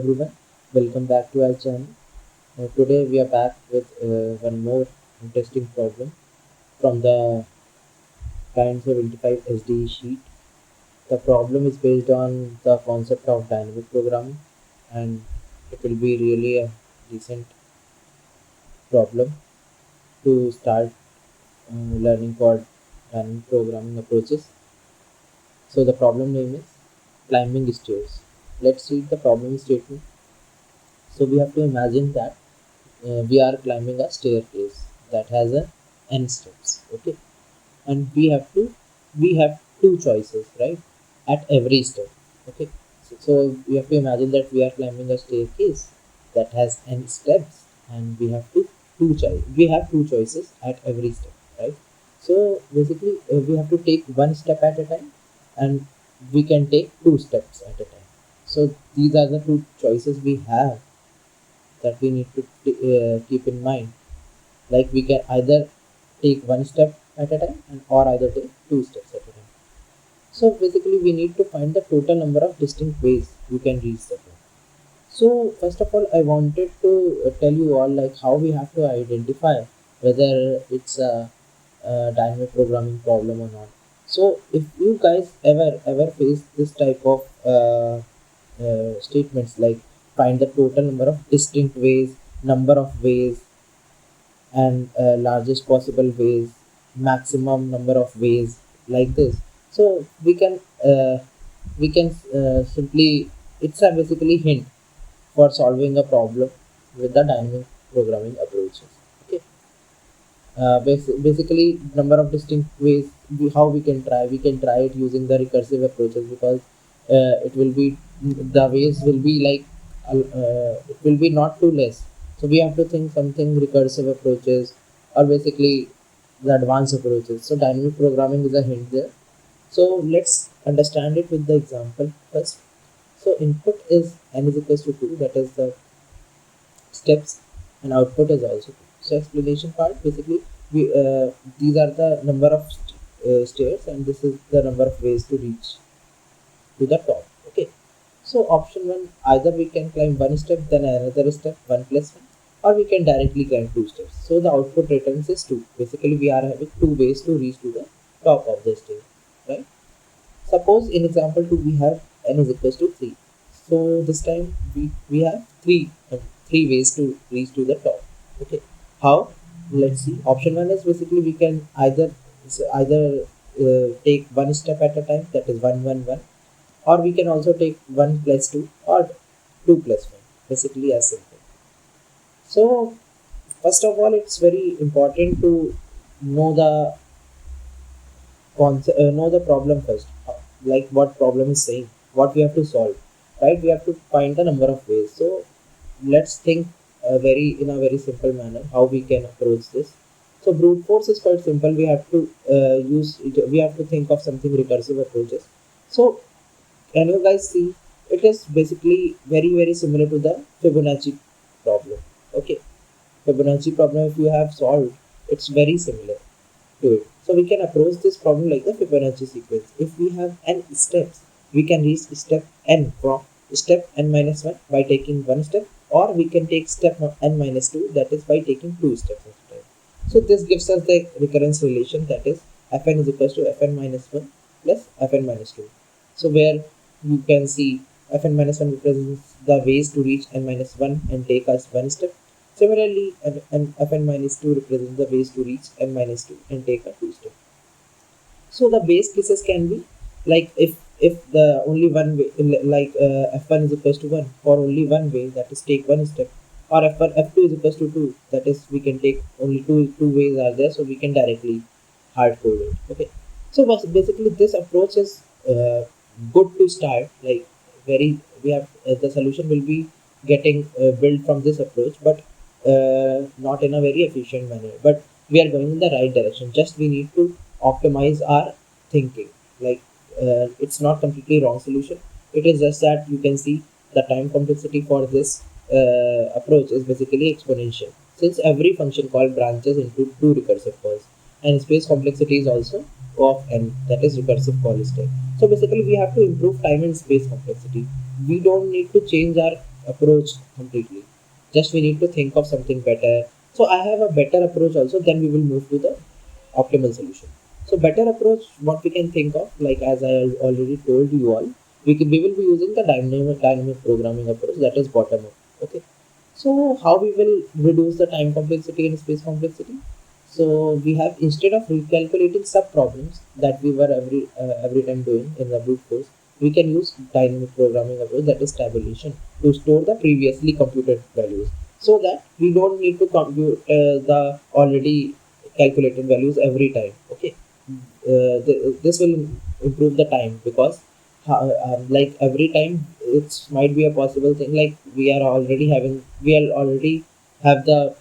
everyone, welcome back to our channel. Today we are back with one more interesting problem from the 975 SDE sheet. The problem is based on the concept of dynamic programming, and it will be really a decent problem to start learning for dynamic programming approaches. So the problem name is climbing stairs. Let's read the problem statement. So we have to imagine that we are climbing a staircase that has a n steps, okay, and we have two choices, right, at every step, okay. So we have to imagine that we are climbing a staircase that has n steps, and we have two choices at every step, right. So basically we have to take one step at a time, and we can take two steps at a time. So these are the two choices we have that we need to keep in mind. Like we can either take one step at a time or either take two steps at a time. So basically we need to find the total number of distinct ways we can reach the goal. So first of all, I wanted to tell you all like how we have to identify whether it's a dynamic programming problem or not. So if you guys ever face this type of statements like find the total number of distinct ways, number of ways, and largest possible ways, maximum number of ways, like this. So we can simply, it's a basically hint for solving a problem with the dynamic programming approaches. Okay. Basically number of distinct ways, how we can try it using the recursive approaches, because it will be, the ways will be like it will be not too less. So we have to think something recursive approaches, or basically the advanced approaches. So dynamic programming is a hint there. So let's understand it with the example first. So input is n is equals to 2, that is the steps, and output is also 2. So explanation part, basically we these are the number of stairs, and this is the number of ways to reach to the top, okay. So option 1, either we can climb one step then another step, 1 plus 1, or we can directly climb two steps. So the output returns is 2. Basically we are having two ways to reach to the top of the stair, right. Suppose in example 2 we have n is equals to 3. So this time we have three ways to reach to the top. Okay. How? Let's see. Option 1 is basically we can either take one step at a time, that is 1 1 1, or we can also take 1 plus 2 or 2 plus 1. Basically as simple. So first of all, it's very important to know the know the problem first, like what problem is saying, what we have to solve, right. We have to find the number of ways. So let's think in a very simple manner how we can approach this. So brute force is quite simple. We have to we have to think of something recursive approaches. So can you guys see, it is basically very similar to the Fibonacci problem. Okay. Fibonacci problem, if you have solved, it's very similar to it. So we can approach this problem like the Fibonacci sequence. If we have n steps, we can reach step n from step n minus 1 by taking one step, or we can take step n minus 2, that is by taking two steps at a time. So this gives us the recurrence relation, that is fn is equals to fn minus 1 plus fn minus 2. So where you can see fn minus 1 represents the ways to reach n minus 1 and take us one step. Similarly, fn minus 2 represents the ways to reach n minus 2 and take a two step. So the base cases can be like if the only one way, like f1 is equals to 1 for only one way, that is take one step, or f2 is equals to 2, that is we can take only two ways are there, so we can directly hard code it. Okay. So basically this approach is good to start, like very we have the solution will be getting built from this approach, but not in a very efficient manner, but we are going in the right direction. Just we need to optimize our thinking. Like it's not completely wrong solution. It is just that you can see the time complexity for this approach is basically exponential, since every function call branches into two recursive calls, and space complexity is also of n, that is recursive call step. So basically we have to improve time and space complexity. We don't need to change our approach completely. Just we need to think of something better. So I have a better approach also, then we will move to the optimal solution. So better approach, what we can think of, like as I already told you all, we will be using the dynamic programming approach, that is bottom up. Okay. So how we will reduce the time complexity and space complexity? So we have, instead of recalculating sub problems that we were every time doing in the brute force, we can use dynamic programming approach, that is tabulation, to store the previously computed values, so that we don't need to compute the already calculated values every time. Okay. This will improve the time, because like every time it might be a possible thing, like we are already have the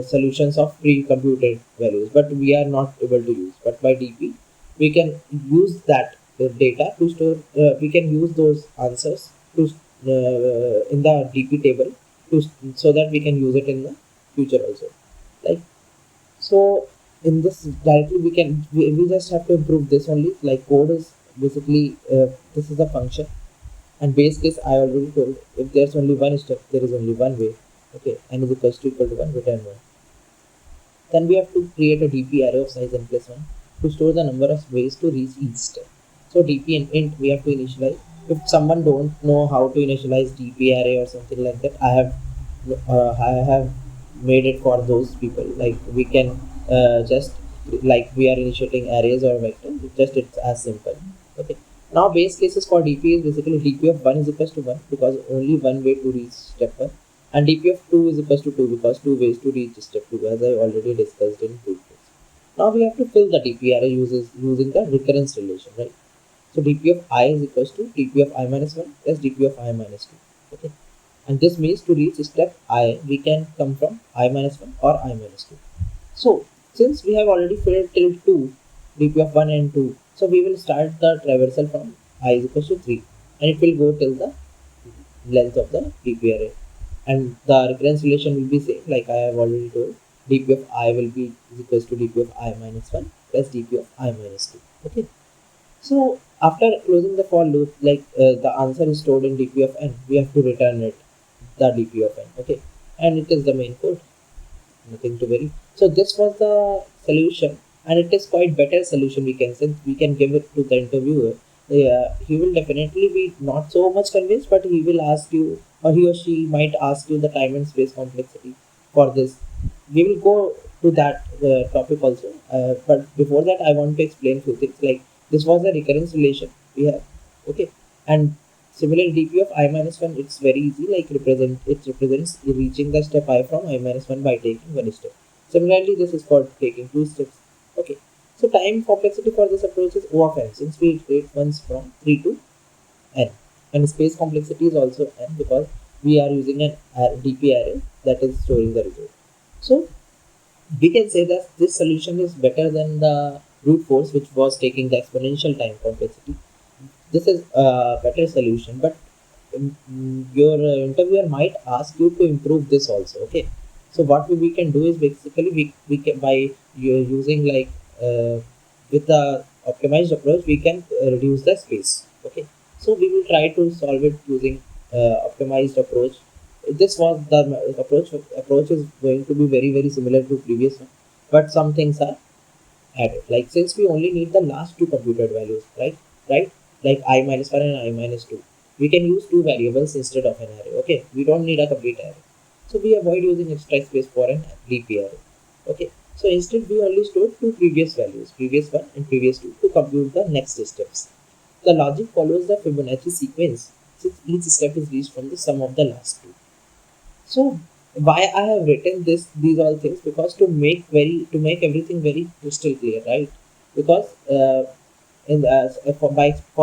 solutions of pre-computed values, but we are not able to use. But by DP, we can use that data to store. We can use those answers to in the DP table to, so that we can use it in the future also. Like, so in this directly we just have to improve this only. Like code is basically this is a function, and base case I already told, if there's only one step, there is only one way. Okay, n is equal to 1, return 1. Then we have to create a DP array of size n plus 1 to store the number of ways to reach each step. So DP and int we have to initialize. If someone don't know how to initialize DP array or something like that, I have made it for those people. Like we can just, like we are initiating arrays or vectors. Just it's as simple. Okay. Now base cases for DP is basically DP of 1 is equals to 1, because only one way to reach step 1, and dp of 2 is equals to 2, because two ways to reach step 2, as I already discussed in previous. Now we have to fill the dp array using the recurrence relation, right? So dp of I is equals to dp of I minus 1 plus dp of I minus 2. Okay. And this means to reach step I, we can come from I minus 1 or I minus 2. So since we have already filled till 2, dp of 1 and 2, so we will start the traversal from I is equals to 3, and it will go till the length of the dp array, and the recurrence relation will be same, like I have already told. dp of I will be equals to dp of I minus 1 plus dp of I minus 2. Okay. So after closing the for loop, like the answer is stored in dp of n, we have to return it, the dp of n. Okay. And it is the main code, nothing to worry. So this was the solution, and it is quite better solution, we can say. We can give it to the interviewer. Yeah, he will definitely be not so much convinced, but he will ask you, or he or she might ask you the time and space complexity for this. We will go to that topic also. But before that, I want to explain few things. Like this was a recurrence relation we have. Okay. And similar dp of I minus 1, it's very easy. Like it represents reaching the step I from I minus 1 by taking one step. Similarly, this is for taking two steps. Okay. So time complexity for this approach is O of n, since we iterate once from 3 to n. And space complexity is also n, because we are using an DP array that is storing the result. So we can say that this solution is better than the brute force, which was taking the exponential time complexity. This is a better solution, but your interviewer might ask you to improve this also. Okay. So what we can do is basically we can, by using like with the optimized approach, we can reduce the space. Okay. So we will try to solve it using optimized approach. This was the approach is going to be very similar to previous one, but some things are added. Like since we only need the last two computed values, right, like I minus 1 and I minus 2, we can use two variables instead of an array. Okay, we don't need a complete array, so we avoid using extra space for an DP array. Okay, so instead we only store two previous values, previous one and previous two, to compute the next steps. The logic follows the Fibonacci sequence, since each step is reached from the sum of the last two. So why I have written these all things, because to make everything very crystal clear, right? Because for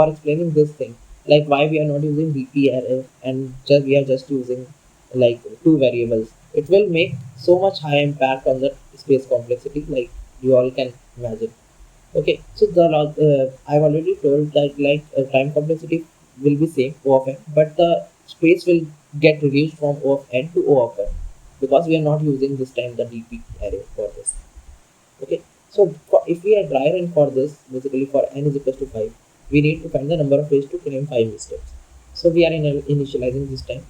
explaining this thing, like why we are not using DP array and just we are just using like two variables, it will make so much high impact on the space complexity, like you all can imagine. Okay, so I've already told that like time complexity will be same O of n, but the space will get reduced from O of n to O of n, because we are not using this time the DP array for this. Okay, so if we are dry run for this, basically for n is equals to 5, we need to find the number of ways to claim 5 missteps. So we are initializing this time.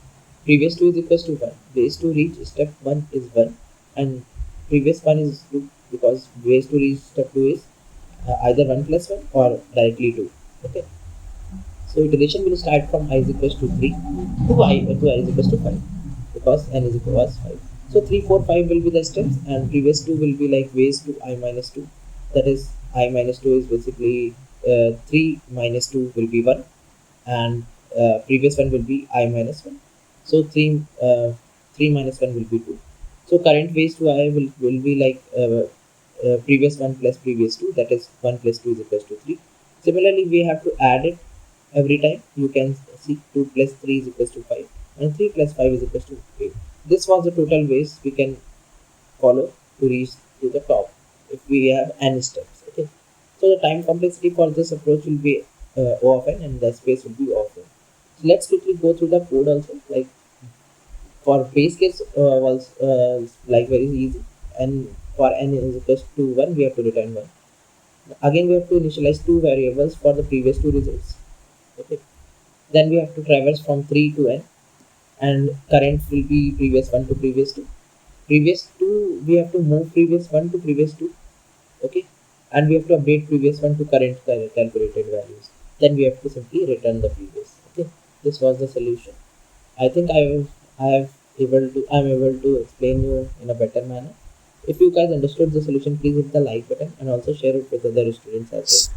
Previous 2 is equals to 1. Ways to reach step 1 is 1 and previous 1 is 2, because ways to reach step 2 is either 1 plus 1 or directly 2. Okay. So iteration will start from I is equals to 3 to I is equals to 5, because n is equals 5. So 3, 4, 5 will be the steps, and previous 2 will be like ways to I minus 2. That is, I minus 2 is basically 3 minus 2 will be 1, and previous one will be I minus 1. So 3 minus 1 will be 2. So current ways to I will be like previous 1 plus previous 2, that is 1 plus 2 is equals to 3. Similarly, we have to add it every time. You can see 2 plus 3 is equals to 5 and 3 plus 5 is equals to 8. This was the total ways we can follow to reach to the top if we have n steps. Okay. So the time complexity for this approach will be O of n, and the space will be O of n. So let's quickly go through the code also. Like for base case was like very easy, and for n is equals to 1, we have to return 1. Again, we have to initialize two variables for the previous two results. Okay. Then we have to traverse from 3 to n, and current will be previous 1 to previous 2. Previous 2, we have to move previous 1 to previous 2. Okay. And we have to update previous 1 to current calculated values. Then we have to simply return the previous. Okay. This was the solution. I think I'm able to explain you in a better manner. If you guys understood the solution, please hit the like button and also share it with other students as well.